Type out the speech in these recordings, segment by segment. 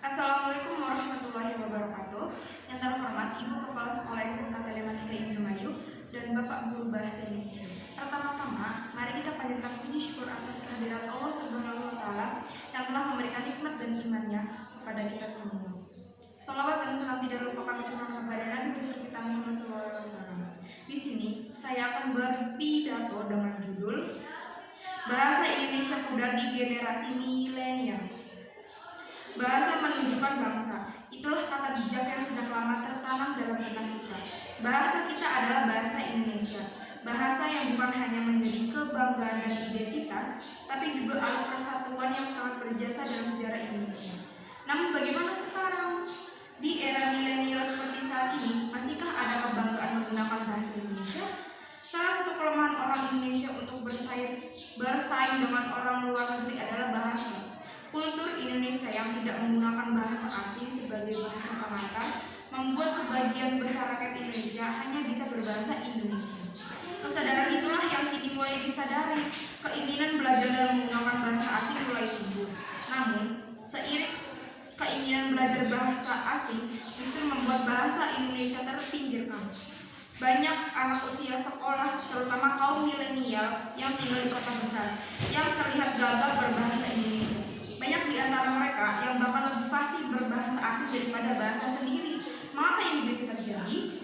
Assalamualaikum warahmatullahi wabarakatuh. Yang terhormat Ibu Kepala Sekolah SMK Telematika Indramayu dan Bapak Guru Bahasa Indonesia. Pertama-tama, mari kita panjatkan puji syukur atas kehadirat Allah Subhanahu wa Ta'ala yang telah memberikan nikmat dan imannya kepada kita semua. Salawat dan salam tidak lupa kami curahkan kepada Nabi besar kita Muhammad SAW. Di sini saya akan berpidato dengan judul Bahasa Indonesia Pudar di Generasi Milenial. Bahasa menunjukkan bangsa. Itulah kata bijak yang sejak lama tertanam dalam benak kita. Bahasa kita adalah bahasa Indonesia. Bahasa yang bukan hanya menjadi kebanggaan dan identitas, tapi juga alat persatuan yang sangat berjasa dalam sejarah Indonesia. Namun bagaimana sekarang? Di era milenial seperti saat ini, masihkah ada kebanggaan menggunakan bahasa Indonesia? Salah satu kelemahan orang Indonesia untuk bersaing dengan orang luar negeri adalah bahasa. Kultur Indonesia yang tidak menggunakan bahasa asing sebagai bahasa pengantar membuat sebagian besar rakyat Indonesia hanya bisa berbahasa Indonesia. Kesadaran itulah yang kini mulai disadari. Keinginan belajar dan menggunakan bahasa asing mulai tumbuh. Namun, seiring keinginan belajar bahasa asing justru membuat bahasa Indonesia terpinggirkan. Banyak anak usia sekolah, terutama kaum milenial yang tinggal di kota besar, yang terlihat gagap berbahasa Indonesia. Banyak di antara mereka yang bahkan lebih fasih berbahasa asing daripada bahasa sendiri. Mengapa ini bisa terjadi?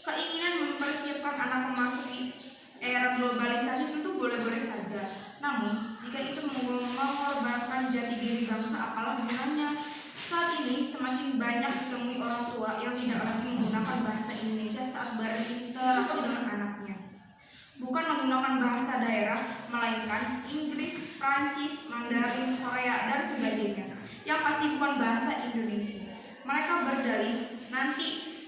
Keinginan mempersiapkan anak memasuki era globalisasi tentu boleh-boleh saja. Namun, jika itu mengorbankan jati diri bangsa, apalah gunanya? Saat ini semakin banyak ditemui orang tua yang tidak lagi menggunakan bahasa Indonesia saat berinteraksi dengan anaknya. Bukan menggunakan bahasa daerah, melainkan Inggris, Prancis, Mandarin, Korea, dan sebagainya. Yang pasti bukan bahasa Indonesia. Mereka berdalih, nanti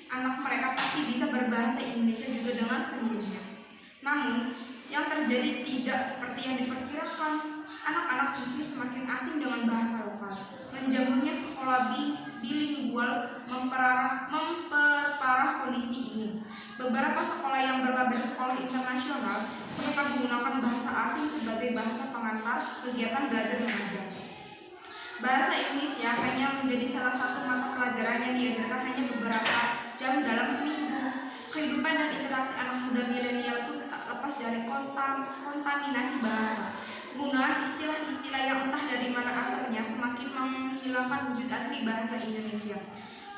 anak mereka pasti bisa berbahasa Indonesia juga dengan sendirinya. Namun, yang terjadi tidak seperti yang diperkirakan. Anak-anak justru semakin asing dengan bahasa lokal. Menjamurnya sekolah bilingual memperparah kondisi ini. Beberapa sekolah yang berlabel sekolah internasional mereka menggunakan bahasa asing sebagai bahasa pengantar kegiatan belajar mengajar. Bahasa Indonesia hanya menjadi salah satu mata pelajaran yang diajarkan hanya beberapa jam dalam seminggu. Kehidupan dan interaksi anak muda milenial pun tak lepas dari kontaminasi bahasa. Penggunaan istilah-istilah yang entah dari mana asalnya semakin menghilangkan wujud asli bahasa Indonesia.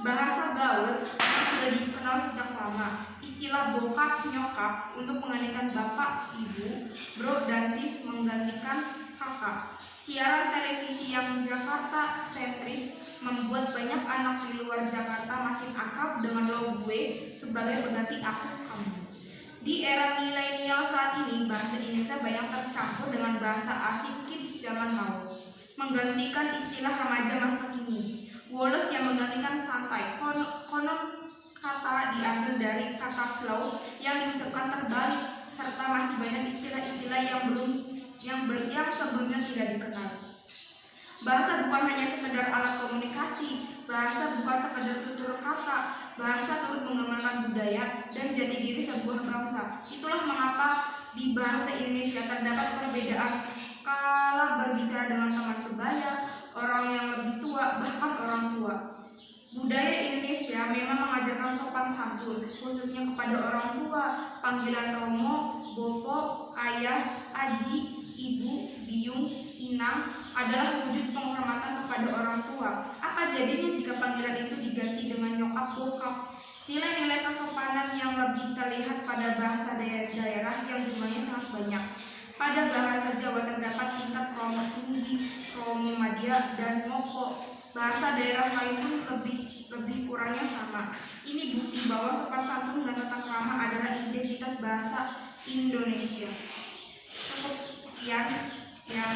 Bahasa gaul yang sudah dikenal sejak lama. Istilah bokap, nyokap untuk menggantikan bapak, ibu, bro, dan sis menggantikan kakak. Siaran televisi yang Jakarta sentris membuat banyak anak di luar Jakarta makin akrab dengan lo gue sebagai pengganti aku, kamu. Di era milenial saat ini, bahasa Indonesia banyak tercampur dengan bahasa asing kids zaman now, menggantikan istilah remaja masa kini. Wallace yang menggantikan santai, konon kata diambil dari kata slow yang diucapkan terbalik, serta masih banyak istilah-istilah yang sebelumnya tidak dikenal. Bahasa bukan hanya sekedar alat komunikasi, bahasa bukan sekedar tutur kata, bahasa turut mengembangkan budaya dan jati diri sebuah bangsa. Itulah mengapa di bahasa Indonesia terdapat perbedaan kala berbicara dengan teman sebaya, orang yang lebih tua, bahkan orang tua. Budaya Indonesia memang mengajarkan sopan santun, khususnya kepada orang tua. Panggilan romo, bopo, ayah, aji, ibu, biung, inang adalah wujud penghormatan kepada orang tua. Apa jadinya jika panggilan itu diganti dengan nyokap, bokap? Nilai-nilai kesopanan yang lebih terlihat pada bahasa daerah yang jumlahnya sangat banyak. Pada bahasa Jawa terdapat tingkat kromo tinggi, kromo madya, dan moko. Bahasa daerah lain pun lebih kurangnya sama. Ini bukti bahwa sopan santun dan tata krama adalah identitas bahasa Indonesia. Cukup sekian yang